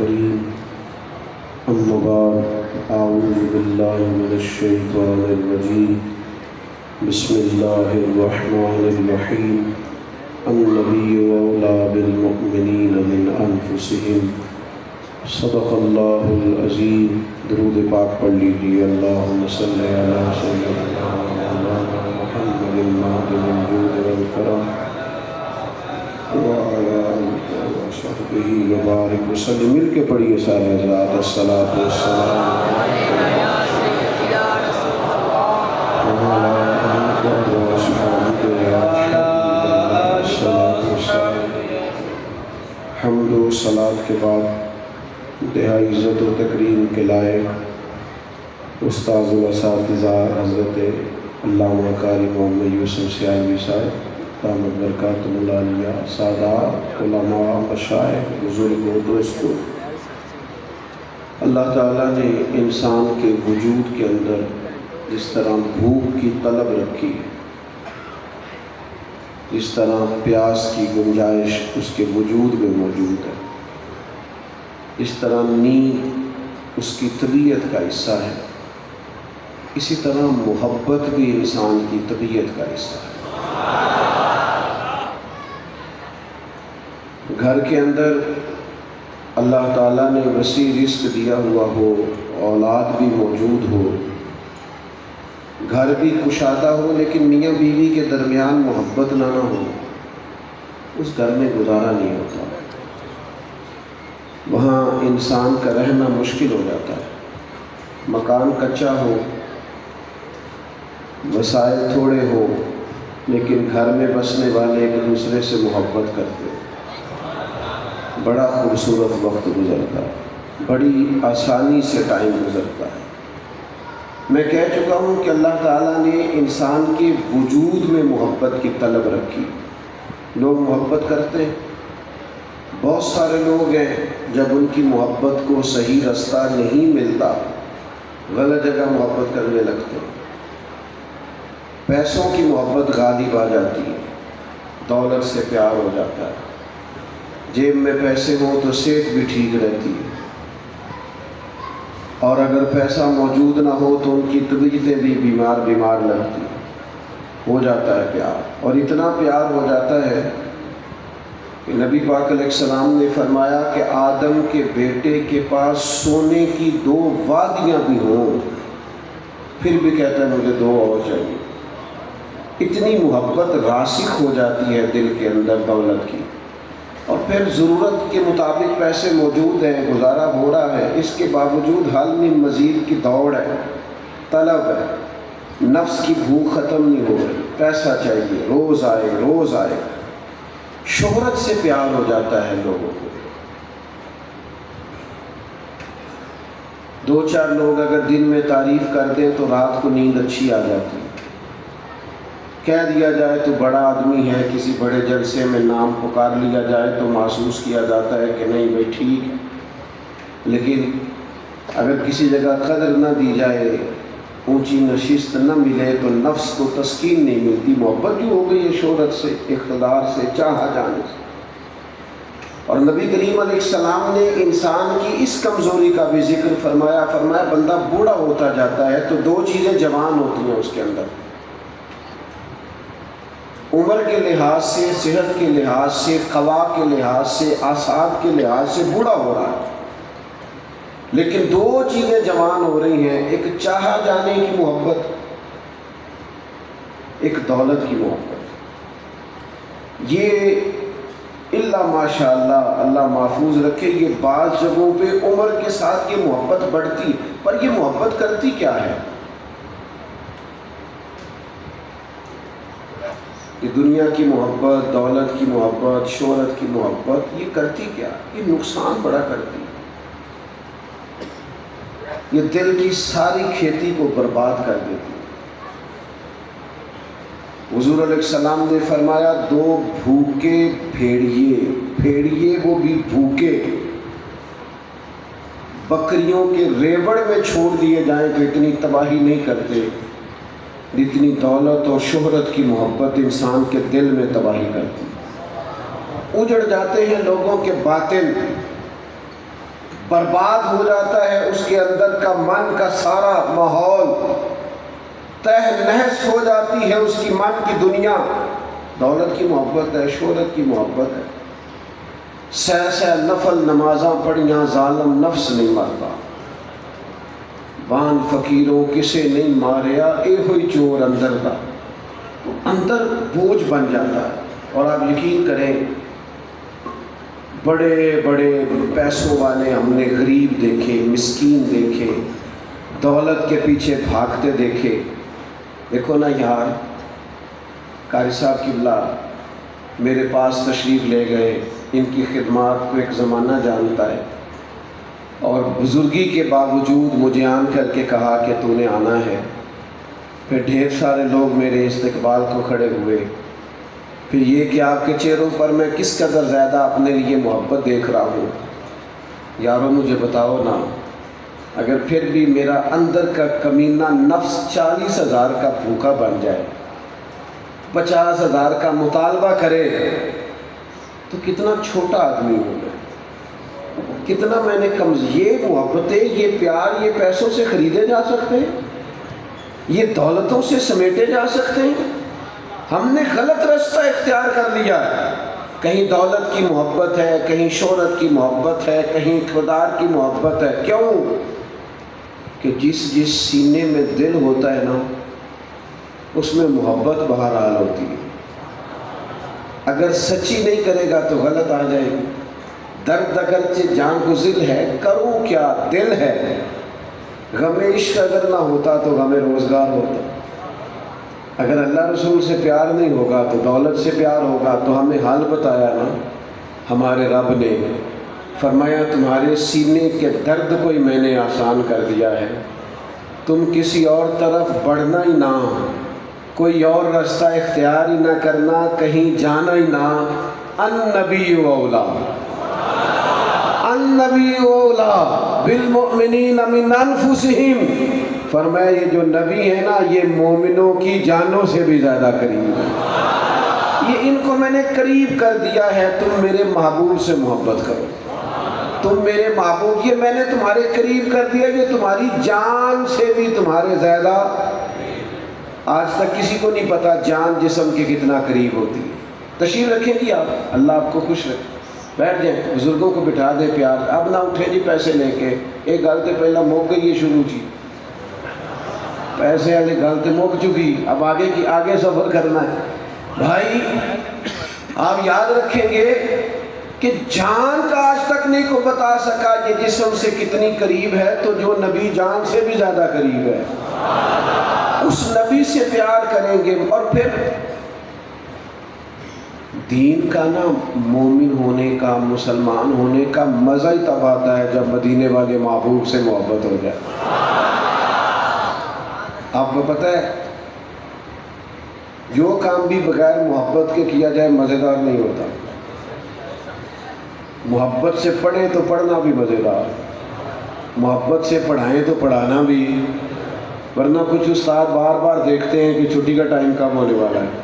الكريم أما بعد أعوذ بالله من الشيطان الرجيم بسم الله الرحمن الرحيم النبي أولى بالمؤمنين من أنفسهم صدق الله العظيم. درود پاک پڑھ لیجیے. اللہم صلی علی سیدنا مولانا محمد المعدن الجود والکرم وعلى آلہ وصحبہ وبارک وسلم. مل کے پڑھیے سارے حضرات. الصلاۃ والسلام حمد و صلاۃ کے بعد انتہائی عزت و تکریم کے لائق استاذ الاساتذہ حضرت علامہ قاری محمد یوسف سیالوی صاحب دامت برکاتہ العالیہ، سادات علماء، مشائخ، بزرگ و دوستو، اللہ تعالیٰ نے انسان کے وجود کے اندر جس طرح بھوک کی طلب رکھی، جس طرح پیاس کی گنجائش اس کے وجود میں موجود ہے، اس طرح نیند اس کی طبیعت کا حصہ ہے، اسی طرح محبت بھی انسان کی طبیعت کا حصہ ہے. گھر کے اندر اللہ تعالیٰ نے وسیع رزق دیا ہوا ہو، اولاد بھی موجود ہو، گھر بھی کشادہ ہو، لیکن میاں بیوی کے درمیان محبت نہ ہو، اس گھر میں گزارا نہیں ہوتا. وہاں انسان کا رہنا مشکل ہو جاتا ہے. مکان کچا ہو، وسائل تھوڑے ہو، لیکن گھر میں بسنے والے ایک دوسرے سے محبت کرتے ہیں. بڑا خوبصورت وقت گزرتا ہے، بڑی آسانی سے ٹائم گزرتا ہے. میں کہہ چکا ہوں کہ اللہ تعالیٰ نے انسان کے وجود میں محبت کی طلب رکھی. لوگ محبت کرتے ہیں. بہت سارے لوگ ہیں جب ان کی محبت کو صحیح رستہ نہیں ملتا غلط جگہ محبت کرنے لگتے ہیں. پیسوں کی محبت غالب آ جاتی ہے، دولت سے پیار ہو جاتا ہے. جیب میں پیسے ہوں تو صحت بھی ٹھیک رہتی ہے، اور اگر پیسہ موجود نہ ہو تو ان کی طبیعتیں بھی بیمار لگتی ہیں. ہو جاتا ہے پیار، اور اتنا پیار ہو جاتا ہے کہ نبی پاک علیہ السلام نے فرمایا کہ آدم کے بیٹے کے پاس سونے کی 2 وادیاں بھی ہوں پھر بھی کہتا ہے مجھے 2 اور چاہیے. اتنی محبت راسخ ہو جاتی ہے دل کے اندر دولت کی. اور پھر ضرورت کے مطابق پیسے موجود ہیں، گزارا ہو رہا ہے، اس کے باوجود حال میں مزید کی دوڑ ہے، طلب ہے، نفس کی بھوک ختم نہیں ہو رہی، پیسہ چاہیے، روز آئے روز آئے. شہرت سے پیار ہو جاتا ہے لوگوں کو. 2-4 لوگ اگر دن میں تعریف کر دیں تو رات کو نیند اچھی آ جاتی ہے. کہہ دیا جائے تو بڑا آدمی ہے، کسی بڑے جلسے میں نام پکار لیا جائے تو محسوس کیا جاتا ہے کہ نہیں بھائی ٹھیک ہے. لیکن اگر کسی جگہ قدر نہ دی جائے، اونچی نشست نہ ملے تو نفس کو تسکین نہیں ملتی. محبت جو ہو گئی ہے شہرت سے، اقتدار سے، چاہا جانے سے. اور نبی کریم علیہ السلام نے انسان کی اس کمزوری کا بھی ذکر فرمایا بندہ بوڑھا ہوتا جاتا ہے تو 2 چیزیں جوان ہوتی ہیں اس کے اندر. عمر کے لحاظ سے، صحت کے لحاظ سے، قوا کے لحاظ سے، اعصاب کے لحاظ سے بوڑھا ہو رہا ہے. لیکن 2 چیزیں جوان ہو رہی ہیں، ایک چاہا جانے کی محبت، ایک دولت کی محبت. یہ اللہ ماشاءاللہ اللہ محفوظ رکھے، یہ بعض جگہوں پہ عمر کے ساتھ یہ محبت بڑھتی، پر یہ محبت کرتی کیا ہے؟ یہ دنیا کی محبت، دولت کی محبت، شہرت کی محبت، یہ کرتی کیا؟ یہ نقصان بڑا کرتی ہے. یہ دل کی ساری کھیتی کو برباد کر دیتی ہے. حضور علیہ السلام نے فرمایا 2 بھوکے پھیڑیے وہ بھی بھوکے بکریوں کے ریوڑ میں چھوڑ دیے جائیں تو اتنی تباہی نہیں کرتے جتنی دولت اور شہرت کی محبت انسان کے دل میں تباہی کرتی. اجڑ جاتے ہیں لوگوں کے باطن، برباد ہو جاتا ہے اس کے اندر کا من کا سارا ماحول، تہس نہس ہو جاتی ہے اس کی من کی دنیا۔ دولت کی محبت ہے، شہرت کی محبت ہے، سہ نفل نمازاں پڑھیاں ظالم نفس نہیں مرتا، بان فقیروں کسے نہیں ماریا اے ہوئی چور اندر دا، اندر بوجھ بن جاتا ہے۔ اور آپ یقین کریں، بڑے بڑے پیسوں والے ہم نے غریب دیکھے، مسکین دیکھے، دولت کے پیچھے بھاگتے دیکھے۔ دیکھو نا یار، قاری صاحب قبلہ میرے پاس تشریف لے گئے، ان کی خدمات کو ایک زمانہ جانتا ہے، اور بزرگی کے باوجود مجھے آن کر کے کہا کہ تو نے آنا ہے۔ پھر ڈھیر سارے لوگ میرے استقبال کو کھڑے ہوئے۔ پھر یہ کہ آپ کے چہروں پر میں کس قدر زیادہ اپنے لیے محبت دیکھ رہا ہوں۔ یارو مجھے بتاؤ نا، اگر پھر بھی میرا اندر کا کمینہ نفس 40,000 کا بھوکا بن جائے، 50,000 کا مطالبہ کرے، تو کتنا چھوٹا آدمی ہوں میں، کتنا میں نے یہ محبتیں، یہ پیار، یہ پیسوں سے خریدے جا سکتے ہیں؟ یہ دولتوں سے سمیٹے جا سکتے ہیں؟ ہم نے غلط رستہ اختیار کر لیا ہے۔ کہیں دولت کی محبت ہے، کہیں شہرت کی محبت ہے، کہیں اقتدار کی محبت ہے۔ کیوں؟ کہ جس سینے میں دل ہوتا ہے نا، اس میں محبت بہرحال ہوتی ہے۔ اگر سچی نہیں کرے گا تو غلط آ جائے گی۔ درد اگرچہ جان گزر ہے، کروں کیا دل ہے، غم عشق اگر نہ ہوتا تو غم روزگار ہوتا۔ اگر اللہ رسول سے پیار نہیں ہوگا تو دولت سے پیار ہوگا۔ تو ہمیں حال بتایا نا ہمارے رب نے، فرمایا تمہارے سینے کے درد کو ہی میں نے آسان کر دیا ہے، تم کسی اور طرف بڑھنا ہی نہ، کوئی اور رستہ اختیار ہی نہ کرنا، کہیں جانا ہی نہ۔ النبی اولا، النبی اولا بالمؤمنین من انفسہم، فرمایا یہ جو نبی ہے نا، یہ مومنوں کی جانوں سے بھی زیادہ قریب ہے۔ یہ ان کو میں نے قریب کر دیا ہے، تم میرے محبوب سے محبت کرو، تم میرے محبوب، یہ میں نے تمہارے قریب کر دیا، یہ تمہاری جان سے بھی تمہارے زیادہ۔ آج تک کسی کو نہیں پتا جان جسم کے کتنا قریب ہوتی ہے۔ تشریف رکھیں جی آپ، اللہ آپ کو خوش رکھے، بیٹھ جائیں، بزرگوں کو بٹھا دیں پیار۔ اب نہ اٹھیں جی پیسے لے کے، ایک گل تو پہلا موک گئی ہے شروع کی، پیسے والی گل تو موک چکی، اب آگے سفر کرنا ہے۔ بھائی آپ یاد رکھیں گے کہ جان کا آج تک نہیں کو بتا سکا یہ جسم سے کتنی قریب ہے، تو جو نبی جان سے بھی زیادہ قریب ہے، اس نبی سے پیار کریں گے۔ اور پھر دین کا نا، مومن ہونے کا، مسلمان ہونے کا مزہ ہی تب آتا ہے جب مدینے والے محبوب سے محبت ہو جائے۔ آپ کو پتہ ہے جو کام بھی بغیر محبت کے کیا جائے مزیدار نہیں ہوتا۔ محبت سے پڑھیں تو پڑھنا بھی مزیدار، محبت سے پڑھائیں تو پڑھانا بھی، ورنہ کچھ استاد بار بار دیکھتے ہیں کہ چھٹی کا ٹائم کب ہونے والا ہے،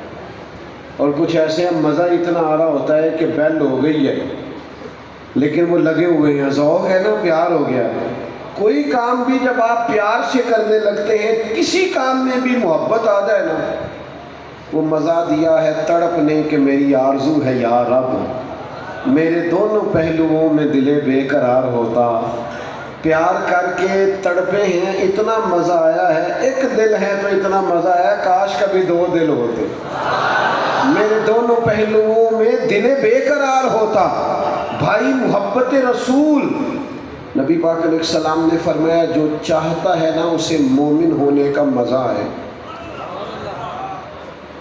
اور کچھ ایسے ہیں مزہ اتنا آ رہا ہوتا ہے کہ بیل ہو گئی ہے لیکن وہ لگے ہوئے ہیں، ذوق ہے نا، پیار ہو گیا۔ کوئی کام بھی جب آپ پیار سے کرنے لگتے ہیں، کسی کام میں بھی محبت آ جائے نا، وہ مزہ دیا ہے تڑپنے کہ میری آرزو ہے یا رب، میرے دونوں پہلوؤں میں دل بے قرار ہوتا، پیار کر کے تڑپے ہیں، اتنا مزہ آیا ہے، ایک دل ہے تو اتنا مزہ آیا، کاش کبھی دو دل ہوتے، میرے دونوں پہلوؤں میں دل بے قرار ہوتا۔ بھائی محبت رسول، نبی پاک علیہ السلام نے فرمایا جو چاہتا ہے نا اسے مومن ہونے کا مزہ ہے۔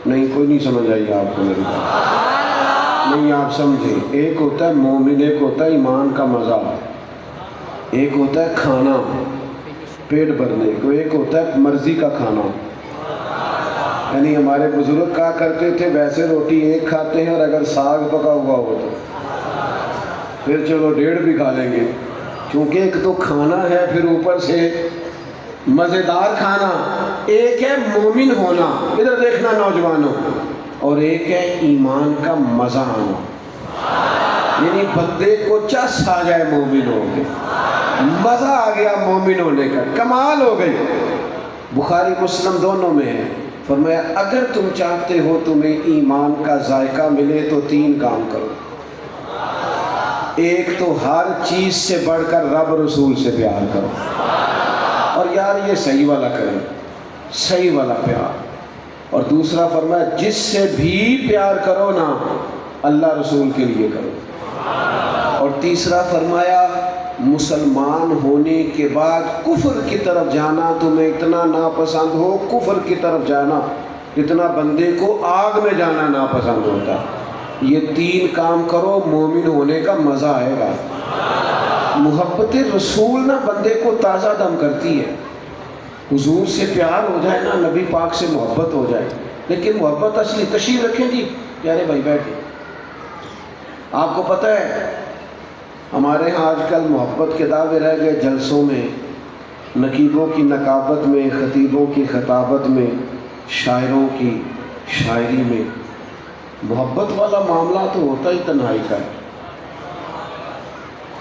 نہیں کوئی نہیں سمجھ آئی آپ کو میری بات، نہیں آپ سمجھیں، ایک ہوتا ہے مومن، ایک ہوتا ہے ایمان کا مزہ، ایک ہوتا ہے کھانا پیٹ بھرنے کو، ایک ہوتا ہے مرضی کا کھانا۔ یعنی ہمارے بزرگ کہا کرتے تھے ویسے روٹی ایک کھاتے ہیں، اور اگر ساگ پکا ہوا ہو تو پھر چلو 1.5 بھی کھا لیں گے، کیونکہ ایک تو کھانا ہے، پھر اوپر سے مزیدار کھانا۔ ایک ہے مومن ہونا، ادھر دیکھنا نوجوانوں، اور ایک ہے ایمان کا مزہ آنا۔ یعنی بندے کو چس آ جائے مومن ہو کے، مزہ آ گیا مومن ہونے کا، کمال ہو گئی۔ بخاری مسلم دونوں میں ہے، فرمایا اگر تم چاہتے ہو تمہیں ایمان کا ذائقہ ملے تو 3 کام کرو۔ ایک تو ہر چیز سے بڑھ کر رب رسول سے پیار کرو، اور یار یہ صحیح والا کریں، صحیح والا پیار۔ اور دوسرا فرمایا جس سے بھی پیار کرو نا اللہ رسول کے لیے کرو۔ اور تیسرا فرمایا مسلمان ہونے کے بعد کفر کی طرف جانا تمہیں اتنا ناپسند ہو، کفر کی طرف جانا جتنا بندے کو آگ میں جانا ناپسند ہوتا، یہ 3 کام کرو مومن ہونے کا مزہ آئے گا۔ محبت رسول نہ بندے کو تازہ دم کرتی ہے، حضور سے پیار ہو جائے نا، نبی پاک سے محبت ہو جائے، لیکن محبت اصلی تشریف رکھیں جی پیارے بھائی بیٹھے۔ آپ کو پتہ ہے ہمارے ہاں آج کل محبت کے دعوے رہ گئے جلسوں میں، نقیبوں کی نقابت میں، خطیبوں کی خطابت میں، شاعروں کی شاعری میں۔ محبت والا معاملہ تو ہوتا ہی تنہائی کا ہے۔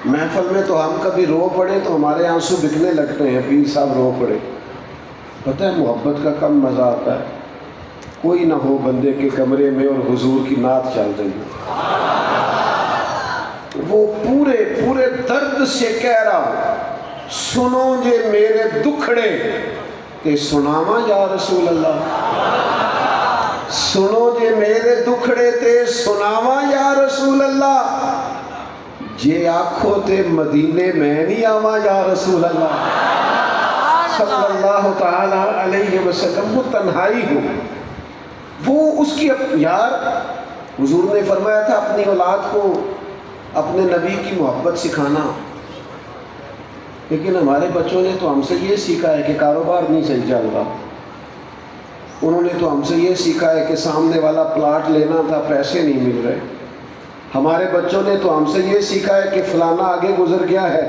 محفل میں تو ہم کبھی رو پڑے تو ہمارے آنسو بکنے لگتے ہیں، پیر صاحب رو پڑے۔ پتہ ہے محبت کا کم مزہ آتا ہے، کوئی نہ ہو بندے کے کمرے میں اور حضور کی نعت چل رہی ہے، وہ پورے درد سے کہہ رہا سنو جے میرے دکھڑے تے سناواں یا رسول اللہ، سنو جے میرے دکھڑے تے سناواں یا رسول اللہ، جے آکھو تے مدینے میں نہیں آواں یا رسول اللہ صلی اللہ تعالی علیہ وسلم۔ وہ تنہائی ہو، وہ اس کی یار حضور نے فرمایا تھا اپنی اولاد کو اپنے نبی کی محبت سکھانا، لیکن ہمارے بچوں نے تو ہم سے یہ سیکھا ہے کہ کاروبار نہیں صحیح چل رہا، انہوں نے تو ہم سے یہ سیکھا ہے کہ سامنے والا پلاٹ لینا تھا پیسے نہیں مل رہے، ہمارے بچوں نے تو ہم سے یہ سیکھا ہے کہ فلانا آگے گزر گیا ہے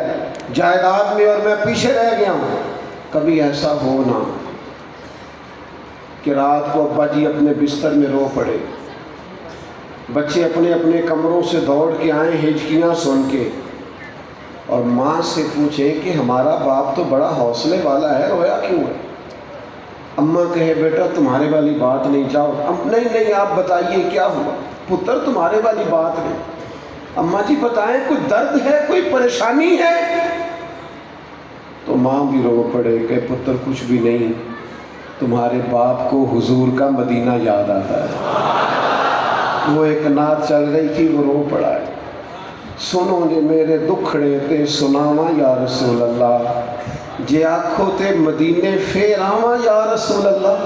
جائیداد میں اور میں پیچھے رہ گیا ہوں۔ کبھی ایسا ہو نا کہ رات کو ابا جی اپنے بستر میں رو پڑے، بچے اپنے اپنے کمروں سے دوڑ کے آئیں ہچکیاں سن کے، اور ماں سے پوچھیں کہ ہمارا باپ تو بڑا حوصلے والا ہے، رویا کیوں ہے؟ اماں کہے بیٹا تمہارے والی بات نہیں، جاؤ۔ نہیں آپ بتائیے کیا ہوا؟ پتر تمہارے والی بات نہیں، اماں جی بتائیں کوئی درد ہے، کوئی پریشانی ہے؟ تو ماں بھی رو پڑے کہ پتر کچھ بھی نہیں، تمہارے باپ کو حضور کا مدینہ یاد آتا ہے۔ وہ ایک نعت چل رہی تھی، وہ رو پڑا ہے، سنو جے میرے دکھڑے تے سناواں یا رسول اللہ، جے آکھو تے مدینے پھر آواں یا رسول اللہ۔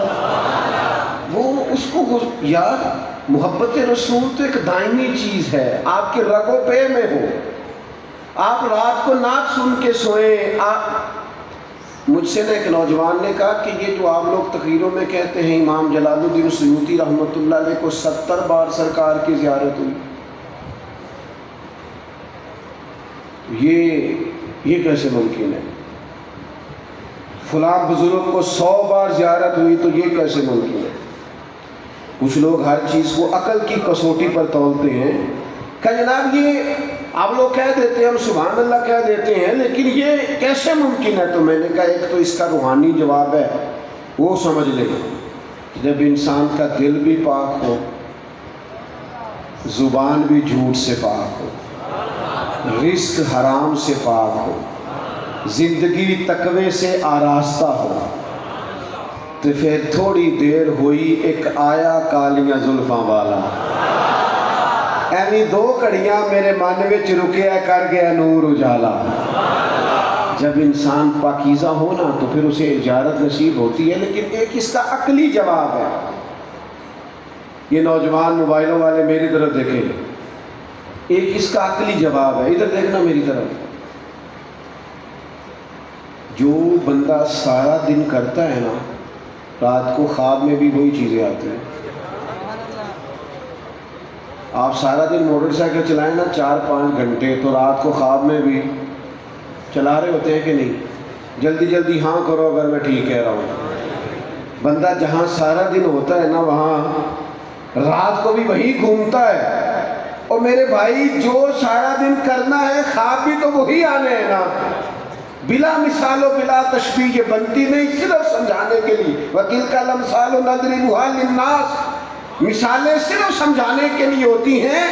وہ اس کو یار محبت رسول تو ایک دائمی چیز ہے، آپ کے رگ و پے میں ہو، آپ رات کو نعت سن کے سوئیں۔ مجھ سے ایک نوجوان نے کہا کہ یہ جو آپ لوگ تقریروں میں کہتے ہیں امام جلال الدین سیوطی رحمۃ اللہ علیہ کو 70 بار سرکار کی زیارت ہوئی، یہ کیسے ممکن ہے؟ فلاں بزرگ کو 100 بار زیارت ہوئی تو یہ کیسے ممکن ہے؟ کچھ لوگ ہر چیز کو عقل کی کسوٹی پر تولتے ہیں کہ جناب یہ آپ لوگ کہہ دیتے ہیں، ہم سبحان اللہ کہہ دیتے ہیں، لیکن یہ کیسے ممکن ہے؟ تو میں نے کہا ایک تو اس کا روحانی جواب ہے، وہ سمجھ لیں جب انسان کا دل بھی پاک ہو، زبان بھی جھوٹ سے پاک ہو، رزق حرام سے پاک ہو، زندگی تقوی سے آراستہ ہو، تو پھر تھوڑی دیر ہوئی ایک آیا کالیاں زلفاں والا، ایویں 2 گھڑیاں میرے من وچ رکیا کر گیا نور اجالا۔ جب انسان پاکیزہ ہو نا تو پھر اسے اجارت نصیب ہوتی ہے، لیکن ایک اس کا عقلی جواب ہے۔ یہ نوجوان موبائلوں والے میری طرف دیکھیں، ایک اس کا عقلی جواب ہے، ادھر دیکھنا میری طرف۔ جو بندہ سارا دن کرتا ہے نا، رات کو خواب میں بھی وہی چیزیں آتی ہیں۔ آپ سارا دن موٹر سائیکل چلائیں نا 4-5 گھنٹے، تو رات کو خواب میں بھی چلا رہے ہوتے ہیں کہ نہیں؟ جلدی جلدی ہاں کرو اگر میں ٹھیک کہہ رہا ہوں۔ بندہ جہاں سارا دن ہوتا ہے نا، وہاں رات کو بھی وہی گھومتا ہے، اور میرے بھائی جو سارا دن کرنا ہے خواب بھی تو وہی آنے ہیں نا، بلا مثال و بلا تشبیہ یہ بنتی نہیں، صرف سمجھانے کے لیے۔ وَتِلْكَ الْأَمْثَالُ نَضْرِبُهَا لِلنَّاسِ، مثالیں صرف سمجھانے کے لیے ہوتی ہیں۔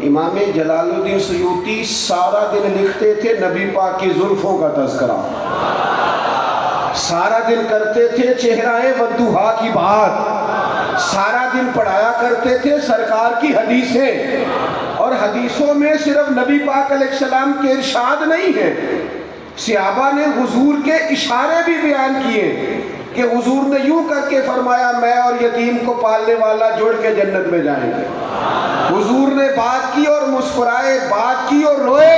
امام جلال الدین سیوطی سارا دن لکھتے تھے نبی پاک کی زلفوں کا تذکرہ، سارا دن کرتے تھے چہرہ ودھوہا کی بات، سارا دن پڑھایا کرتے تھے سرکار کی حدیثیں، اور حدیثوں میں صرف نبی پاک علیہ السلام کے ارشاد نہیں ہیں، صحابہ نے حضور کے اشارے بھی بیان کیے کہ حضور نے یوں کر کے فرمایا میں اور یتیم کو پالنے والا جوڑ کے جنت میں جائیں گے، حضور نے بات کی اور مسکرائے، بات کی اور روئے۔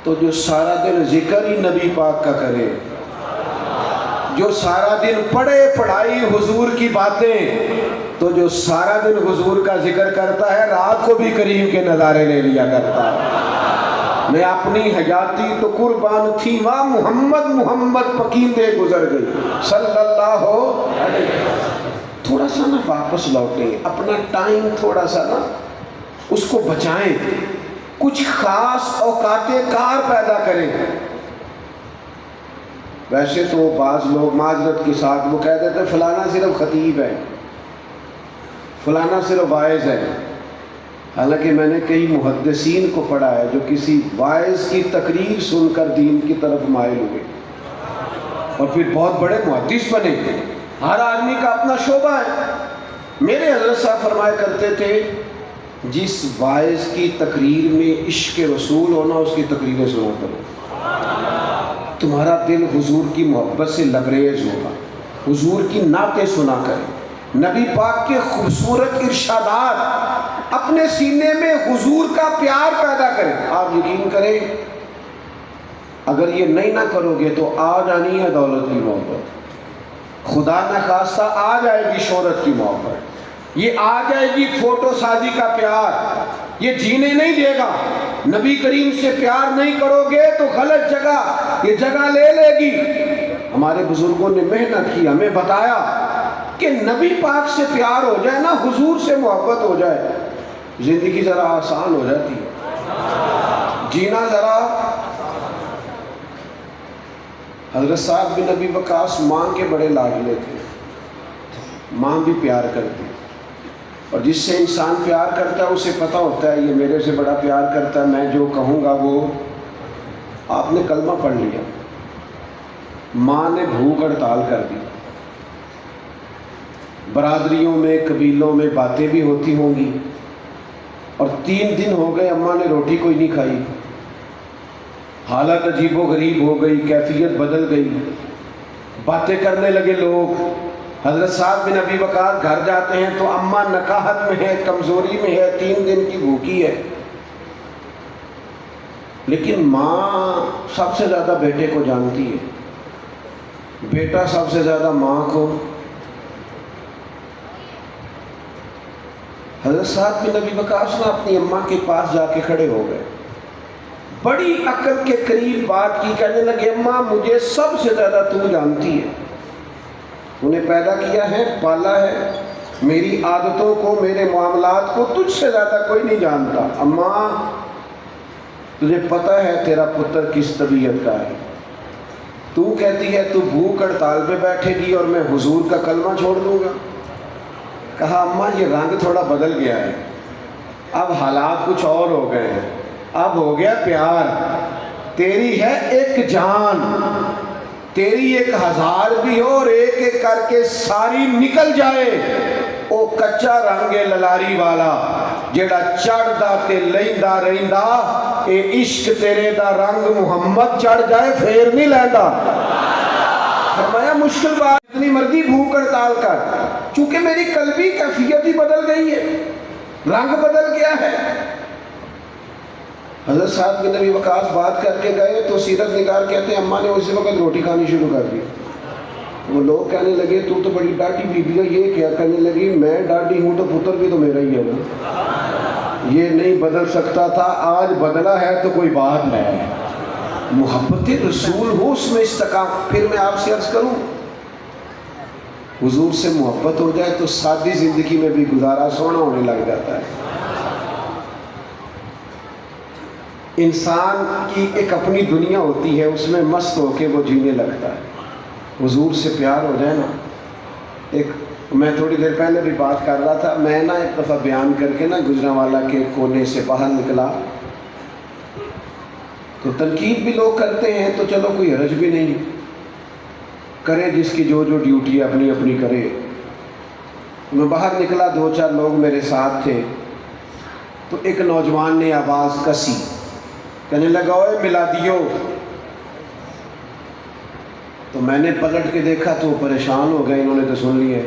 تو جو سارا دن ذکر ہی نبی پاک کا کرے، جو سارا دن پڑھے پڑھائی حضور کی باتیں، تو جو سارا دن حضور کا ذکر کرتا ہے رات کو بھی کریم کے نظارے لے لیا کرتا ہے۔ میں اپنی حیاتی تو قربان تھی ماں محمد محمد پکیندے گزر گئی صلی اللہ علیہ وسلم۔ تھوڑا سا نا واپس لوٹیں، اپنا ٹائم تھوڑا سا نا اس کو بچائیں، کچھ خاص اوقات کار پیدا کریں۔ ویسے تو بعض لوگ معذرت کے ساتھ وہ کہہ دیتے فلانا صرف خطیب ہے، فلانا صرف واعظ ہے، حالانکہ میں نے کئی محدثین کو پڑھا ہے جو کسی واعظ کی تقریر سن کر دین کی طرف مائل ہوئے اور پھر بہت بڑے محدث بنے۔ ہر آدمی کا اپنا شعبہ ہے۔ میرے حضرت صاحب فرمایا کرتے تھے جس واعظ کی تقریر میں عشق رسول ہونا اس کی تقریریں سنا کرو، تمہارا دل حضور کی محبت سے لبریز ہوگا، حضور کی نعتیں سنا کریں، نبی پاک کے خوبصورت ارشادات، اپنے سینے میں حضور کا پیار پیدا کریں۔ آپ یقین کریں اگر یہ نہیں نہ کرو گے تو آ جانی ہے دولت کی محبت، خدا نہ خواستہ آ جائے گی شہرت کی محبت، یہ آ جائے گی فوٹو سازی کا پیار، یہ جینے نہیں دے گا۔ نبی کریم سے پیار نہیں کرو گے تو غلط جگہ یہ جگہ لے لے گی۔ ہمارے بزرگوں نے محنت کی، ہمیں بتایا کہ نبی پاک سے پیار ہو جائے نا، حضور سے محبت ہو جائے، زندگی ذرا آسان ہو جاتی ہے، جینا ذرا۔ حضرت صاحب بن ابی وقاص ماں کے بڑے لاڈلے تھے، ماں بھی پیار کرتی، اور جس سے انسان پیار کرتا ہے اسے پتہ ہوتا ہے یہ میرے سے بڑا پیار کرتا ہے، میں جو کہوں گا وہ۔ آپ نے کلمہ پڑھ لیا، ماں نے بھوک ہڑتال کر دی، برادریوں میں قبیلوں میں باتیں بھی ہوتی ہوں گی، اور 3 دن ہو گئے اماں نے روٹی کوئی نہیں کھائی، حالت عجیب و غریب ہو گئی، کیفیت بدل گئی، باتیں کرنے لگے لوگ۔ حضرت صاحب بن ابی وقاص گھر جاتے ہیں تو اماں نکاحت میں ہے، کمزوری میں ہے، 3 دن کی بھوکی ہے، لیکن ماں سب سے زیادہ بیٹے کو جانتی ہے، بیٹا سب سے زیادہ ماں کو۔ حضرت صاحب بن ابی وقاص نے اپنی اماں کے پاس جا کے کھڑے ہو گئے، بڑی عقل کے قریب بات کی، کہنے لگے اماں مجھے سب سے زیادہ تو جانتی ہے، انہیں پیدا کیا ہے، پالا ہے، میری عادتوں کو، میرے معاملات کو تجھ سے زیادہ کوئی نہیں جانتا۔ اماں تجھے پتہ ہے تیرا پتر کس طبیعت کا ہے، تو کہتی ہے تو بھوک ہڑتال پہ بیٹھے گی اور میں حضور کا کلمہ چھوڑ دوں گا۔ کہا اماں یہ رنگ تھوڑا بدل گیا ہے، اب حالات کچھ اور ہو گئے ہیں، اب ہو گیا پیار، تیری ہے ایک جان، تیری 1000 بھی ہو اور ایک ایک کر کے ساری نکل جائے، او کچا رنگ للاری والا جیڑا چڑھدا تے لیندا رہندا، اے عشق تیرے دا رنگ محمد چڑھ جائے پھر نہیں لیندا۔ فرمایا مشکل بات، اتنی مرضی بھوک ہڑتال کر، چونکہ میری قلبی کیفیت ہی بدل گئی ہے، رنگ بدل گیا ہے۔ حضرت صاحب بن ابی وقاص بات کر کے گئے تو سیرت نگار کہتے ہیں اماں نے اسی وقت روٹی کھانی شروع کر دی۔ وہ لوگ کہنے لگے تو بڑی ڈاڈی بی بی ہے، یہ کیا؟ کہنے لگی میں ڈاڈی ہوں تو پتر بھی تو میرا ہی ہے نا، یہ نہیں بدل سکتا تھا، آج بدلا ہے تو کوئی بات ہے، محبت رسول ہو اس میں استقام۔ پھر میں آپ سے عرض کروں حضور سے محبت ہو جائے تو سادی زندگی میں بھی گزارا سونا ہونے لگ جاتا ہے۔ انسان کی ایک اپنی دنیا ہوتی ہے، اس میں مست ہو کے وہ جینے لگتا ہے. حضور سے پیار ہو جائے نا. ایک میں تھوڑی دیر پہلے بھی بات کر رہا تھا، میں نا ایک دفعہ بیان کر کے نا گجرانوالہ کے کونے سے باہر نکلا تو تنقید بھی لوگ کرتے ہیں، تو چلو کوئی حرج بھی نہیں، کرے جس کی جو جو ڈیوٹی اپنی اپنی کرے. میں باہر نکلا، 2-4 لوگ میرے ساتھ تھے، تو ایک نوجوان نے آواز کسی، کہنے لگا اوے میلادیو. تو میں نے پلٹ کے دیکھا تو وہ پریشان ہو گئے، انہوں نے تو سن لیا.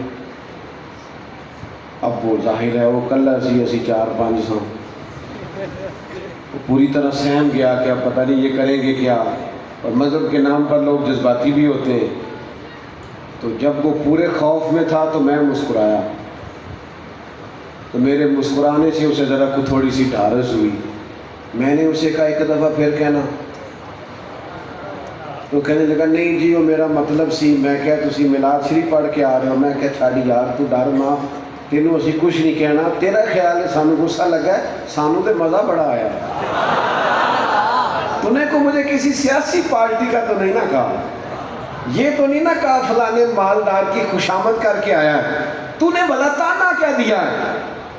اب وہ ظاہر ہے وہ کل اسی 4-5 سو وہ پوری طرح سہم گیا کہ اب پتہ نہیں یہ کریں گے کیا. اور مذہب کے نام پر لوگ جذباتی بھی ہوتے ہیں. تو جب وہ پورے خوف میں تھا تو میں مسکرایا، تو میرے مسکرانے سے اسے ذرا کو تھوڑی سی ڈھارس ہوئی. میں نے اسے کہا ایک دفعہ پھر کہنا، تو کہنے لگا نہیں جی وہ میرا مطلب سی. میں کہا تسی میلاد شریف پڑھ کے آ رہے ہو. میں کہا چھاڑی یار تو ڈر نہ، تینوں اسی کچھ نہیں کہنا. تیرا خیال ہے سانو غصہ لگا ہے، سانو تے مزہ بڑا آیا. تو نے کو مجھے کسی سیاسی پارٹی کا تو نہیں نہ کہا، یہ تو نہیں نہ کہا فلانے مالدار کی خوشامد کر کے آیا ہے. تو نے بھلا تانا کیا دیا ہے؟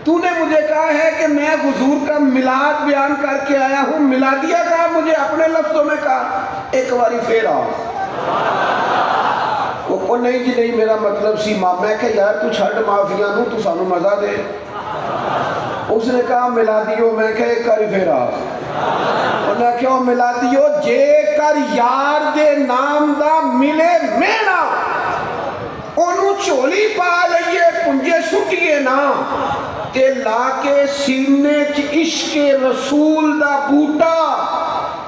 تو نے مجھے کہا ہے کہ میں حضور کا میلاد بیان کر کے آیا ہوں. میلادیہ کہا، مجھے اپنے لفظوں میں کہا. ایک باری پھر آ وہ نہیں جی نہیں میرا مطلب سی ماں. میں کہ یار تو چھڑ معافیاں نو، تو سانو مزہ دے. اس نے کہا میلادیو. میں کہ ایک باری پھر آ. انہیں کہا میلادیو جے کر یار دے نام دا ملے مینا، انہوں چولی پا لئیے پنجے سٹیے نا، تے لا کے سینے چ عشق رسول دا بوٹا،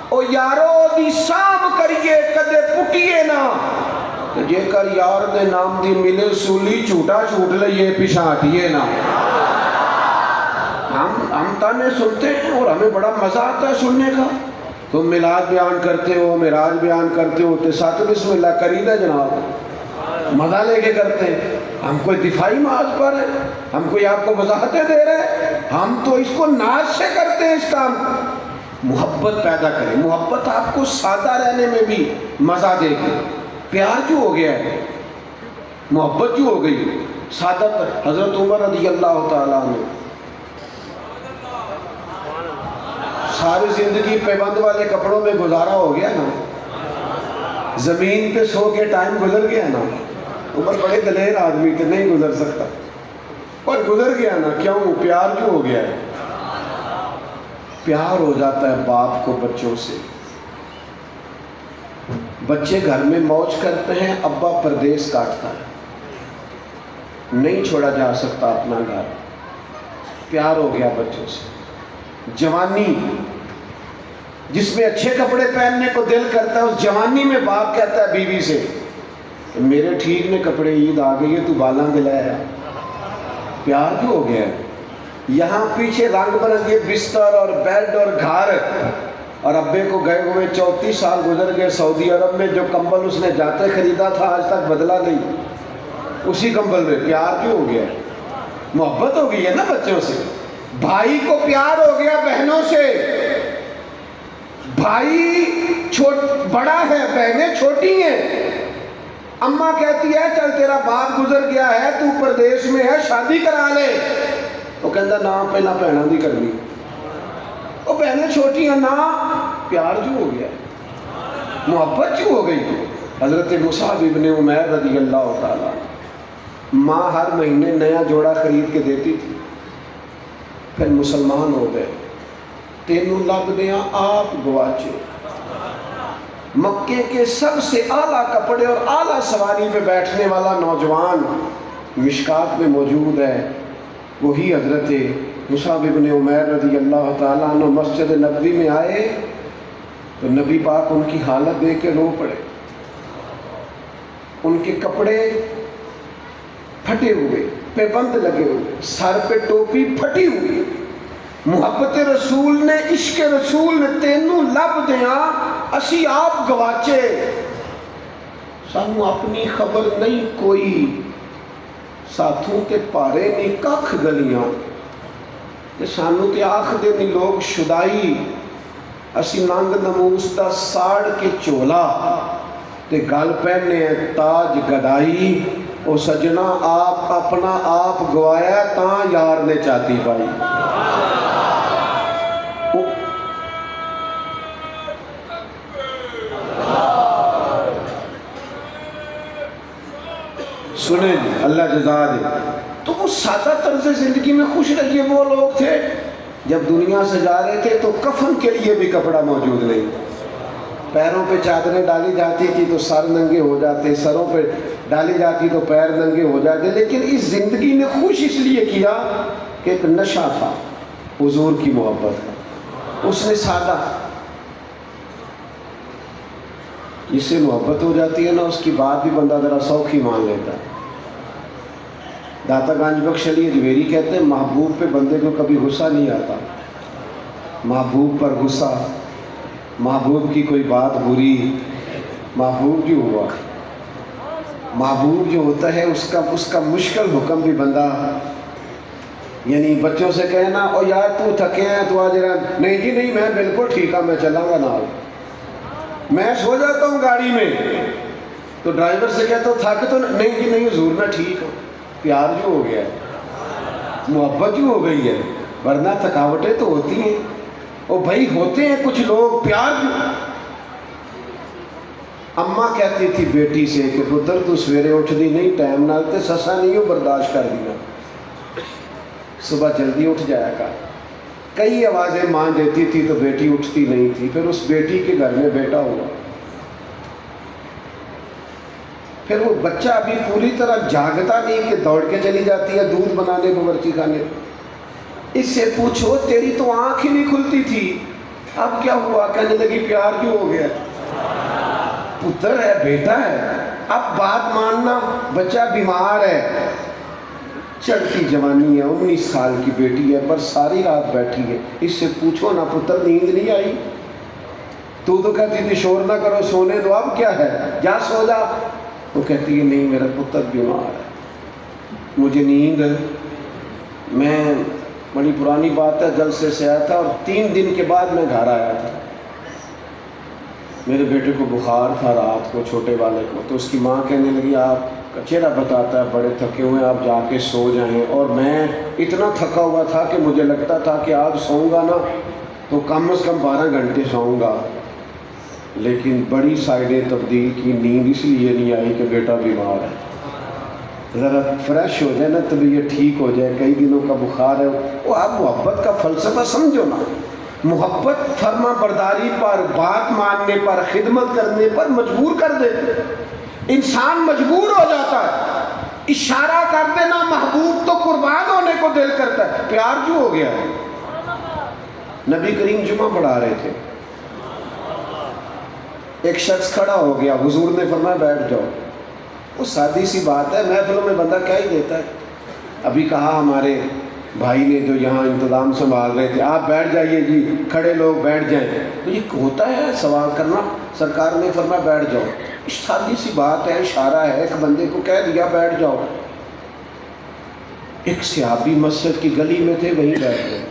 او یارو دی سام کریے کدے پٹیے نا. جے کر یار دے نام دی ملے سولی، چھوٹا چھوٹ لئیے پیچھا ہٹیے نا. ہم تانے سنتے ہیں اور ہمیں بڑا مزہ آتا ہے سننے کا. تم میلاد بیان کرتے ہو، معراج بیان کرتے ہو، تے ساتھ بسم اللہ کریدہ جناب، مزہ لے کے کرتے ہیں. ہم کوئی دفاعی معاذ پر ہے، ہم کوئی آپ کو وضاحتیں دے رہے ہیں. ہم تو اس کو ناز سے کرتے ہیں. اس کام محبت پیدا کریں. محبت آپ کو سادہ رہنے میں بھی مزہ دے گی. پیار کیوں ہو گیا ہے؟ محبت کیوں ہو گئی؟ سادہ پر حضرت عمر رضی اللہ تعالیٰ عنہ ساری زندگی پیبند والے کپڑوں میں گزارا ہو گیا نا، زمین پہ سو کے ٹائم گزر گیا نا. عمر بڑے دلیر آدمی تھے، نہیں گزر سکتا، اور گزر گیا نا. کیوں؟ پیار کیوں ہو گیا ہے؟ پیار ہو جاتا ہے باپ کو بچوں سے. بچے گھر میں موج کرتے ہیں، ابا پردیس کاٹتا ہے، نہیں چھوڑا جا سکتا اپنا گھر. پیار ہو گیا بچوں سے. جوانی جس میں اچھے کپڑے پہننے کو دل کرتا ہے، اس جوانی میں باپ کہتا ہے بیوی سے میرے ٹھیک نے کپڑے، عید آ گئی ہے، تو بالاں دلایا. پیار کیوں ہو گیا ہے؟ یہاں پیچھے رنگ برنگے بستر اور بیڈ اور گھر، اور ابے کو گئے ہوئے 34 سال گزر گئے. سعودی عرب میں جو کمبل اس نے جاتے خریدا تھا آج تک بدلا نہیں، اسی کمبل میں. پیار کیوں ہو گیا ہے؟ محبت ہو گئی ہے نا بچوں سے. بھائی کو پیار ہو گیا بہنوں سے. بھائی بڑا ہے، بہنیں چھوٹی ہیں. اماں کہتی ہے چل تیرا باپ گزر گیا ہے، تو پردیش میں ہے، شادی کرا لے. وہ کہتا نا پہلا بہنوں دی کرنی. وہ بہنیں چھوٹی ہیں نا. پیار کیوں ہو گیا؟ محبت کیوں ہو گئی؟ حضرت مصعب ابن عمیر رضی اللہ تعالیٰ، ماں ہر مہینے نیا جوڑا خرید کے دیتی تھی. پھر مسلمان ہو گئے، تینوں لب دیاں آپ گواچے. مکے کے سب سے اعلیٰ کپڑے اور اعلیٰ سواری پہ بیٹھنے والا نوجوان مشکات میں موجود ہے، وہی حضرت مصعب ابن عمیر رضی اللہ تعالیٰ عنہ. مسجد نبوی میں آئے تو نبی پاک ان کی حالت دیکھ کے رو پڑے. ان کے کپڑے پھٹے ہوئے، پیبند لگے ہوئے، سر پہ ٹوپی پھٹی ہوئی. محبت رسول نے، عشق رسول نے تینوں لب دیاں اسی آپ گواچے. سانو اپنی خبر نہیں کوئی، ساتھوں تے پارے نہیں ککھ گلیاں. تے سانو تے آخ دے نہیں لوگ شدائی. اسی ننگ نموس دا ساڑ کے چولا تے گل پہنے تاج گدائی، او سجنا آپ اپنا آپ گوایا تاں یار نے چاہتی پائی۔ سنیں جی، اللہ جزا دے۔ تو وہ سادہ طرز زندگی میں خوش رہیے۔ وہ لوگ تھے جب دنیا سے جا رہے تھے تو کفن کے لیے بھی کپڑا موجود نہیں، پیروں پہ چادریں ڈالی جاتی تھی تو سر ننگے ہو جاتے، سروں پہ ڈالی جاتی تو پیر ننگے ہو جاتے۔ لیکن اس زندگی نے خوش اس لیے کیا کہ ایک نشہ تھا حضور کی محبت کا، اس نے سادہ، جس سے محبت ہو جاتی ہے نا اس کی بات بھی بندہ ذرا سوکھی مان لیتا ہے۔ داتا گنج بخش علی اجمیری کہتے ہیں محبوب پہ بندے کو کبھی غصہ نہیں آتا، محبوب پر غصہ، محبوب کی کوئی بات بری، محبوب جو ہوا، محبوب جو ہوتا ہے اس کا مشکل حکم بھی بندہ، یعنی بچوں سے کہنا او یار تو تھکے ہیں تو آج رہا، نہیں جی نہیں میں بالکل ٹھیک ہوں، میں چلاؤں گا نال، میں سو جاتا ہوں گاڑی میں، تو ڈرائیور سے کہتا ہوں تھک تو نہیں جی نہیں حضور میں ٹھیک ہوں۔ پیار جو ہو گیا ہے، محبت جو ہو گئی ہے، ورنہ تھکاوٹیں تو ہوتی ہیں، اور بھائی ہوتے ہیں کچھ لوگ پیار جو۔ اماں کہتی تھی بیٹی سے کہ پتر تو سویرے اٹھ دی نہیں ٹائم نال تے سسا نہیں ہو برداشت کر دیا، صبح جلدی اٹھ جایا کر۔ کئی آوازیں ماں دیتی تھی تو بیٹی اٹھتی نہیں تھی، پھر اس بیٹی کے گھر میں بیٹا ہوا، پھر وہ بچہ ابھی پوری طرح جاگتا نہیں کہ دوڑ کے چلی جاتی ہے دودھ بنانے باورچی خانے، اس سے پوچھو تیری تو آنکھ ہی نہیں کھلتی تھی اب کیا ہوا؟ کہنے لگی پیار کیوں ہو گیا، پتر ہے بیٹا ہے اب بات ماننا، بچہ بیمار ہے، چڑھتی جوانی ہے، 19 سال کی بیٹی ہے پر ساری رات بیٹھی ہے، اس سے پوچھو نا پتر نیند نہیں آئی؟ تو کہتی تھی شور نہ کرو سونے دو، اب کیا ہے جا سو جا، وہ کہتی ہے نہیں میرا پتر بیمار ہے، مجھے نیند، میں بڑی پرانی بات ہے جلسے سے آیا تھا اور 3 دن کے بعد میں گھر آیا تھا، میرے بیٹے کو بخار تھا رات کو چھوٹے والے کو، تو اس کی ماں کہنے لگی آپ کا چہرہ بتاتا ہے بڑے تھکے ہوئے آپ جا کے سو جائیں، اور میں اتنا تھکا ہوا تھا کہ مجھے لگتا تھا کہ آج سوؤں گا نا تو کم از کم 12 گھنٹے سوؤں گا، لیکن بڑی سائڈیں تبدیل کی، نیند اس لیے نہیں آئی کہ بیٹا بیمار ہے، ذرا فریش ہو جائے نا طبیعت ٹھیک ہو جائے، کئی دنوں کا بخار ہے۔ وہ آپ محبت کا فلسفہ سمجھو نا، محبت فرما برداری پر، بات ماننے پر، خدمت کرنے پر مجبور کر دیتے، انسان مجبور ہو جاتا ہے، اشارہ کر دینا محبوب تو قربان ہونے کو دل کرتا ہے، پیار جو ہو گیا ہے۔ نبی کریم جمعہ پڑھا رہے تھے، ایک شخص کھڑا ہو گیا، حضور نے فرمایا بیٹھ جاؤ، وہ سادی سی بات ہے، محفلوں میں بندہ کیا ہی دیتا ہے، ابھی کہا ہمارے بھائی نے جو یہاں انتظام سنبھال رہے تھے آپ بیٹھ جائیے جی، کھڑے لوگ بیٹھ جائیں، تو یہ ہوتا ہے سوال کرنا، سرکار نے فرمایا بیٹھ جاؤ، سادی سی بات ہے، اشارہ ہے، ایک بندے کو کہہ دیا بیٹھ جاؤ، ایک صحابی مسجد کی گلی میں تھے وہیں بیٹھ گئے،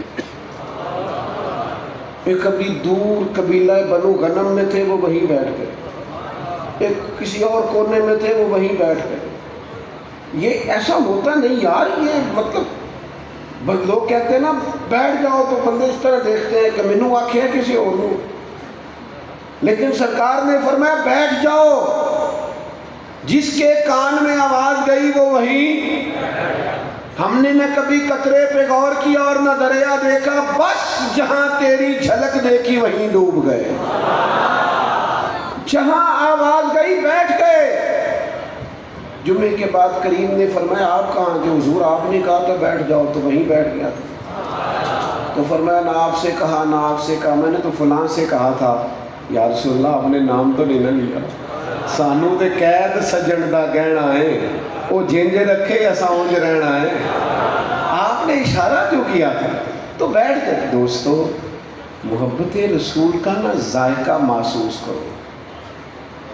ایک ابھی دور قبیلہ بنو غنم میں تھے وہ وہیں بیٹھ گئے، ایک کسی اور کونے میں تھے وہ وہیں بیٹھ گئے۔ یہ ایسا ہوتا نہیں یار، یہ مطلب لوگ کہتے ہیں نا بیٹھ جاؤ تو بندے اس طرح دیکھتے ہیں کہ مینوں آکھے ہیں کسی اور کو، لیکن سرکار نے فرمایا بیٹھ جاؤ، جس کے کان میں آواز گئی وہ وہیں، ہم نے نہ کبھی قطرے پہ غور کیا اور نہ دریا دیکھا، بس جہاں تیری جھلک دیکھی وہیں ڈوب گئے، جہاں آواز گئی بیٹھ گئے۔ جمعے کے بعد کریم نے فرمایا آپ کہاں تھے؟ حضور آپ نے کہا تھا بیٹھ جاؤ تو وہیں بیٹھ گیا تھا، تو فرمایا نہ آپ سے کہا نہ آپ سے کہا، میں نے تو فلاں سے کہا تھا، یا رسول اللہ آپ نے نام تو نہیں نہ لیا، سانو تے قید سجن دا گہنا ہے، وہ جنج رکھے اساں اونج رہنا ہے، آپ نے اشارہ جو کیا تھا تو بیٹھ گئے۔ دوستو محبت رسول کا نا ذائقہ محسوس کرو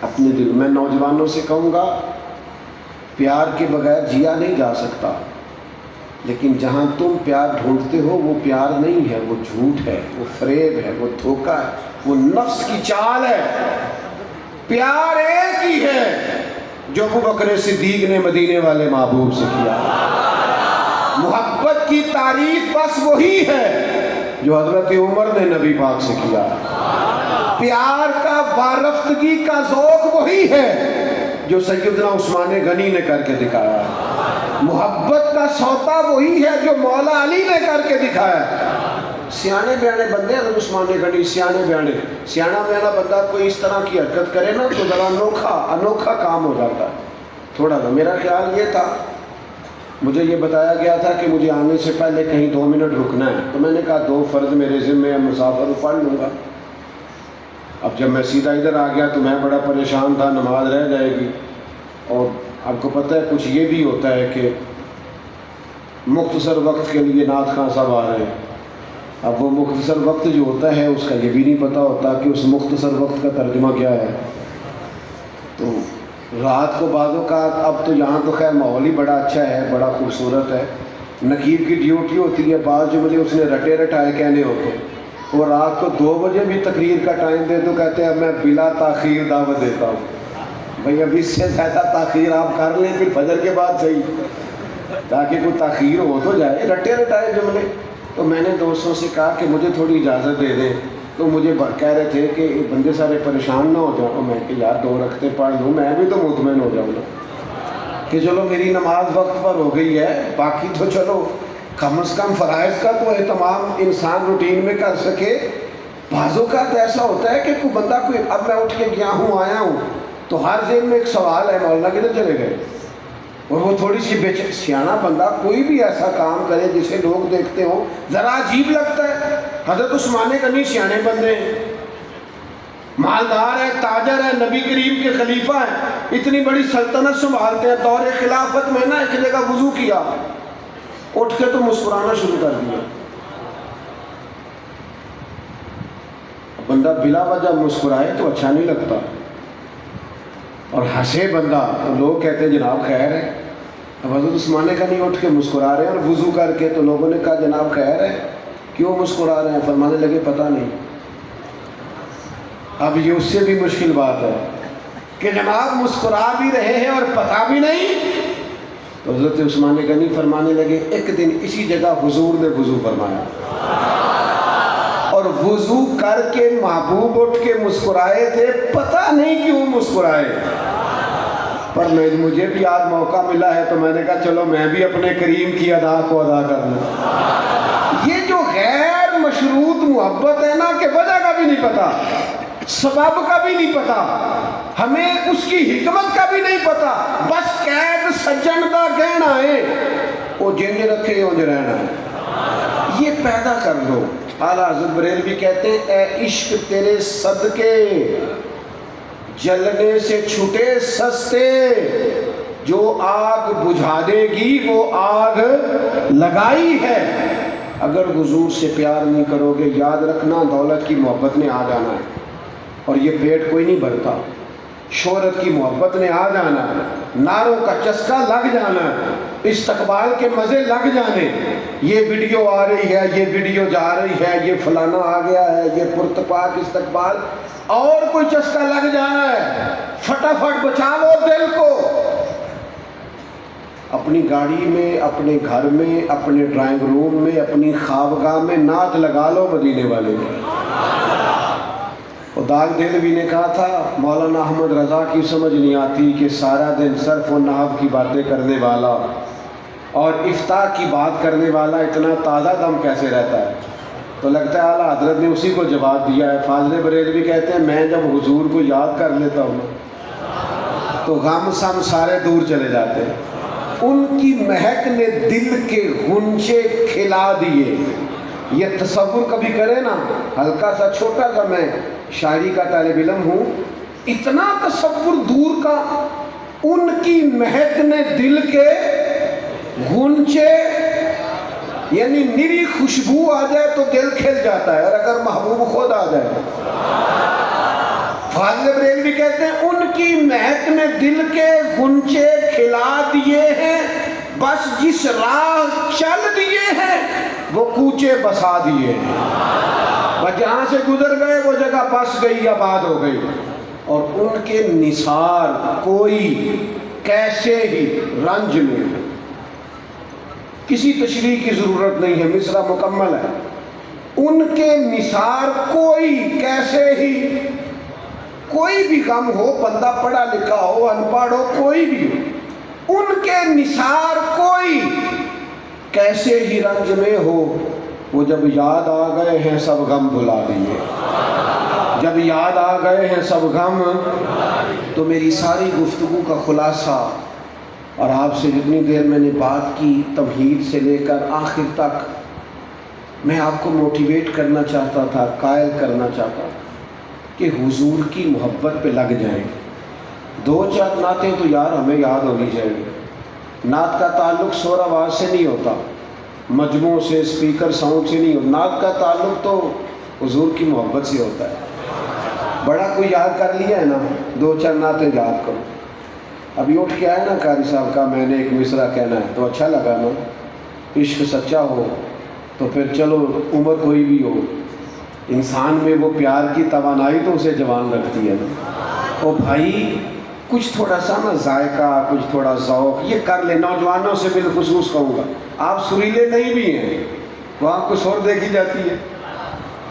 اپنے دل میں۔ نوجوانوں سے کہوں گا پیار کے بغیر جیا نہیں جا سکتا، لیکن جہاں تم پیار ڈھونڈتے ہو وہ پیار نہیں ہے، وہ جھوٹ ہے، وہ فریب ہے، وہ دھوکہ ہے، وہ نفس کی چال ہے۔ پیار ایک ہی ہے جو ابو بکر صدیق نے مدینے والے محبوب سے کیا۔ محبت کی تعریف بس وہی ہے جو حضرت عمر نے نبی پاک سے کیا۔ پیار کا وارفتگی کا ذوق وہی ہے جو سیدنا عثمان غنی نے کر کے دکھایا۔ محبت کا سوتا وہی ہے جو مولا علی نے کر کے دکھایا۔ سیانے بیانے بندے اگر عثمان غنی سیانے بیانا بندہ کوئی اس طرح کی حرکت کرے نا تو ذرا انوکھا کام ہو جاتا ہے تھوڑا سا۔ میرا خیال یہ تھا، مجھے یہ بتایا گیا تھا کہ مجھے آنے سے پہلے کہیں 2 منٹ رکنا ہے، تو میں نے کہا 2 فرض میرے ذمہ ہے، مسافر پڑھ لوں گا۔ اب جب میں سیدھا ادھر آ گیا تو میں بڑا پریشان تھا، نماز رہ جائے گی۔ اور آپ کو پتہ ہے کچھ یہ بھی ہوتا ہے کہ مختصر وقت کے لیے نعت خواں صاحب آ رہے ہیں، اب وہ مختصر وقت جو ہوتا ہے اس کا یہ بھی نہیں پتہ ہوتا کہ اس مختصر وقت کا ترجمہ کیا ہے۔ تو رات کو بعض اوقات، اب تو یہاں تو خیر ماحول ہی بڑا اچھا ہے، بڑا خوبصورت ہے، نقیب کی ڈیوٹی ہوتی ہے، بعض جو مجھے اس نے رٹے رٹائے کہنے ہوتے ہیں، وہ رات کو 2 بجے بھی تقریر کا ٹائم دے تو کہتے ہیں اب میں بلا تاخیر دعوت دیتا ہوں۔ بھئی اب اس سے زیادہ تاخیر آپ کر لیں پھر فجر کے بعد صحیح، تاکہ کوئی تاخیر ہو تو جائے، رٹے رٹائے جملے۔ تو میں نے دوستوں سے کہا کہ مجھے تھوڑی اجازت دے دیں، تو مجھے کہہ رہے تھے کہ بندے سارے پریشان نہ ہو جاؤ۔ میں کہ یار 2 رکعتیں پڑھ لوں، میں بھی تو مطمئن ہو جاؤں گا کہ چلو میری نماز وقت پر ہو گئی ہے، باقی تو چلو کم از کم فرائض کا تو اہتمام انسان روٹین میں کر سکے۔ بعض اوقات ایسا ہوتا ہے کہ کوئی بندہ اب میں اٹھ کے گیا ہوں آیا ہوں تو ہر ذہن میں ایک سوال ہے، مولانا کدھر چلے گئے؟ اور وہ تھوڑی سی سیانا بندہ کوئی بھی ایسا کام کرے جسے لوگ دیکھتے ہوں ذرا عجیب لگتا ہے۔ حضرت عثمان غنی سیانے بندے ہیں، مالدار ہے، تاجر ہے، نبی کریم کے خلیفہ ہیں، اتنی بڑی سلطنت سنبھالتے ہیں، دور خلافت میں نا ایک جگہ وضو کیا، اٹھ کے تو مسکرانا شروع کر دیا۔ بندہ بلا وجہ مسکرائے تو اچھا نہیں لگتا، اور ہنسے بندہ تو لوگ کہتے ہیں جناب خیر ہے۔ اب حضرت عثمان غنی اٹھ کے مسکرا رہے ہیں اور وضو کر کے، تو لوگوں نے کہا جناب خیر ہے، کیوں مسکرا رہے ہیں؟ فرمانے لگے پتہ نہیں۔ اب یہ اس سے بھی مشکل بات ہے کہ جناب مسکرا بھی رہے ہیں اور پتہ بھی نہیں۔ تو حضرت عثمان غنی فرمانے لگے ایک دن اسی جگہ حضور نے وضو فرمایا، اور وضو کر کے محبوب اٹھ کے مسکرائے تھے، پتہ نہیں کیوں مسکرائے، پر مجھے بھی آج موقع ملا ہے تو میں نے کہا چلو میں بھی اپنے کریم کی ادا کو ادا کر لوں۔ یہ جو غیر مشروط محبت ہے نا کہ وجہ کا بھی نہیں پتا، سبب کا بھی نہیں پتا، ہمیں اس کی حکمت کا بھی نہیں پتا، بس قید سجن دا گہنا ہے، وہ جنج رکھے اونج رہنا ہے، یہ پیدا کر لو۔ اعلیٰ حضرت بریلوی کہتے ہیں اے عشق تیرے صدقے جلنے سے چھٹے سستے، جو آگ بجھا دے گی وہ آگ لگائی ہے۔ اگر حضور سے پیار نہیں کرو گے یاد رکھنا دولت کی محبت نے آ جانا ہے، اور یہ پیٹ کوئی نہیں بھرتا، شہرت کی محبت نے آ جانا ہے، نعروں کا چسکا لگ جانا ہے، استقبال کے مزے لگ جانے، یہ ویڈیو آ رہی ہے، یہ ویڈیو جا رہی ہے، یہ فلانا آ گیا ہے، یہ پرتپاک استقبال، اور کوئی چسکا لگ جانا ہے، فٹافٹ بچا لو دل کو۔ اپنی گاڑی میں، اپنے گھر میں، اپنے ڈرائنگ روم میں، اپنی خوابگاہ میں نعت لگا لو مدینے والے میں۔ داغ دہلوی نے کہا تھا مولانا احمد رضا کی سمجھ نہیں آتی کہ سارا دن صرف و نحو کی باتیں کرنے والا اور افتاء کی بات کرنے والا اتنا تازہ دم کیسے رہتا ہے؟ تو لگتا ہے اعلیٰ حضرت نے اسی کو جواب دیا ہے۔ فاضل بریلوی کہتے ہیں میں جب حضور کو یاد کر لیتا ہوں تو غم سم سارے دور چلے جاتے ہیں، ان کی مہک نے دل کے غنچے کھلا دیے۔ یہ تصور کبھی کرے نا، ہلکا سا چھوٹا سا میں شاعری کا طالب علم ہوں، اتنا تصور دور کا، ان کی مہک نے دل کے غنچے، یعنی نری خوشبو آ جائے تو دل کھل جاتا ہے، اور اگر محبوب خود آ جائے۔ فاضل بریلوی کہتے ہیں ان کی مہک نے دل کے غنچے کھلا دیے ہیں، بس جس راہ چل دیے ہیں وہ کوچے بسا دیے ہیں، بس جہاں سے گزر گئے وہ جگہ بس گئی، آباد ہو گئی، اور ان کے نثار کوئی کیسے ہی رنج میں، کسی تشریح کی ضرورت نہیں ہے، مصرع مکمل ہے، ان کے نثار کوئی کیسے ہی، کوئی بھی غم ہو، بندہ پڑھا لکھا ہو، ان پڑھ ہو، کوئی بھی ہو، ان کے نثار کوئی کیسے ہی رنج میں ہو، وہ جب یاد آ گئے ہیں سب غم بھلا دیے، جب یاد آ گئے ہیں سب غم۔ تو میری ساری گفتگو کا خلاصہ، اور آپ سے جتنی دیر میں نے بات کی تمہید سے لے کر آخر تک، میں آپ کو موٹیویٹ کرنا چاہتا تھا، قائل کرنا چاہتا تھا کہ حضور کی محبت پہ لگ جائیں۔ دو چار نعتیں تو یار ہمیں یاد ہونی چاہیے۔ نعت کا تعلق شور آواز سے نہیں ہوتا، مجموع سے، اسپیکر ساؤنڈ سے نہیں ہوتا، نعت کا تعلق تو حضور کی محبت سے ہوتا ہے۔ بڑا کوئی یاد کر لیا ہے نا، دو چار نعتیں یاد کرو۔ ابھی اٹھ کے آئے نا قاری صاحب کا میں نے ایک مصرع کہنا ہے تو اچھا لگا نا، عشق سچا ہو تو پھر چلو عمر کوئی بھی ہو، انسان میں وہ پیار کی توانائی تو اسے جوان رکھتی ہے نا۔ او بھائی کچھ تھوڑا سا نا ذائقہ، کچھ تھوڑا ذوق یہ کر لے، نوجوانوں سے بالخصوص کہوں گا، آپ سریلے نہیں بھی ہیں، وہاں کو سور دیکھی جاتی ہے،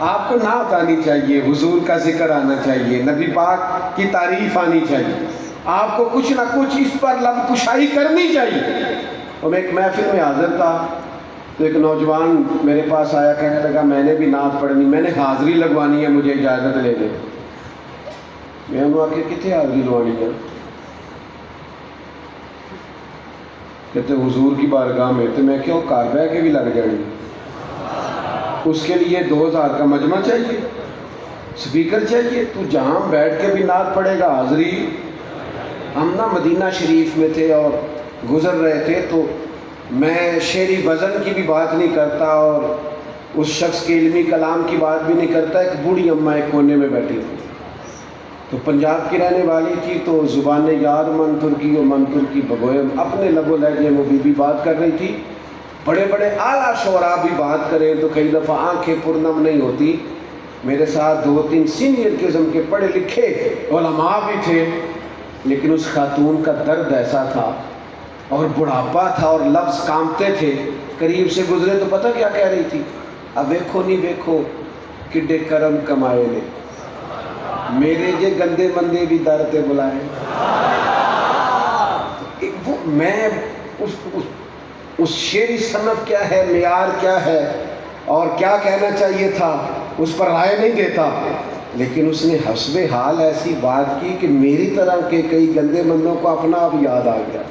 آپ کو نعت آنی چاہیے، حضور کا ذکر آنا چاہیے، نبی پاک کی تعریف آنی چاہیے، آپ کو کچھ نہ کچھ اس پر لب کشائی کرنی چاہیے۔ اور میں ایک محفل میں حاضر تھا تو ایک نوجوان میرے پاس آیا، کہنے لگا میں نے بھی نعت پڑھنی، میں نے حاضری لگوانی ہے، مجھے اجازت لے دیں۔ میں انہوں آ کے کتنے حاضری لگوانی ہے؟ کہتے حضور کی بارگاہ میں، تو میں کیوں کار بہ کے بھی لگ جائیں گے؟ اس کے لیے 2000 کا مجمع چاہیے، سپیکر چاہیے، تو جہاں بیٹھ کے بھی نعت پڑھے گا حاضری۔ ہم نا مدینہ شریف میں تھے اور گزر رہے تھے، تو میں شعری وزن کی بھی بات نہیں کرتا اور اس شخص کے علمی کلام کی بات بھی نہیں کرتا، ایک بوڑھی اماں ایک کونے میں بیٹھی تھی، تو پنجاب کی رہنے والی تھی، تو زبان یار من ترکی و من ترکی بگوئے، اپنے لب و لہجے میں بی بات کر رہی تھی۔ بڑے بڑے اعلیٰ شعراء بھی بات کریں تو کئی دفعہ آنکھیں پرنم نہیں ہوتی۔ میرے ساتھ 2-3 سینئر قسم کے پڑھے لکھے علماء بھی تھے، لیکن اس خاتون کا درد ایسا تھا اور بڑھاپا تھا اور لفظ کانپتے تھے، قریب سے گزرے تو پتہ کیا کہہ رہی تھی؟ اب ویکھو نہیں ویکھو کڈے کرم کمائے نے، میرے جے گندے مندے بھی در تے بلائے۔ وہ میں اس شعری صنف کیا ہے، معیار کیا ہے اور کیا کہنا چاہیے تھا اس پر رائے نہیں دیتا، لیکن اس نے حسب حال ایسی بات کی کہ میری طرح کے کئی گندے مندوں کو اپنا اب یاد آ گیا۔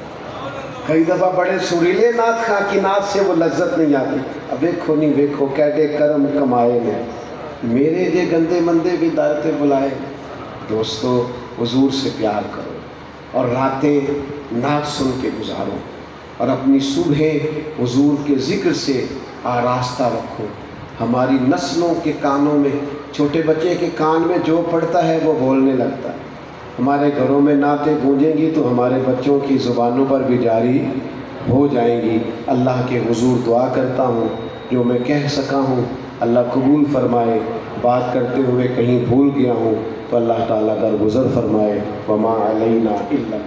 کئی دفعہ بڑے سریلے نعت خاں کی نعت سے وہ لذت نہیں آتی۔ اب ویکھو نہیں ویکھو کیڈے کرم کمائے نے، میرے جے گندے مندے بھی در تے بلائے۔ دوستو حضور سے پیار کرو اور راتیں نعت سن کے گزارو اور اپنی صبح حضور کے ذکر سے آراستہ رکھو۔ ہماری نسلوں کے کانوں میں، چھوٹے بچے کے کان میں جو پڑتا ہے وہ بولنے لگتا ہے۔ ہمارے گھروں میں نعتیں گونجیں گی تو ہمارے بچوں کی زبانوں پر بھی جاری ہو جائیں گی۔ اللہ کے حضور دعا کرتا ہوں جو میں کہہ سکا ہوں اللہ قبول فرمائے، بات کرتے ہوئے کہیں بھول گیا ہوں تو اللہ تعالیٰ درگزر فرمائے۔ وما علینا الا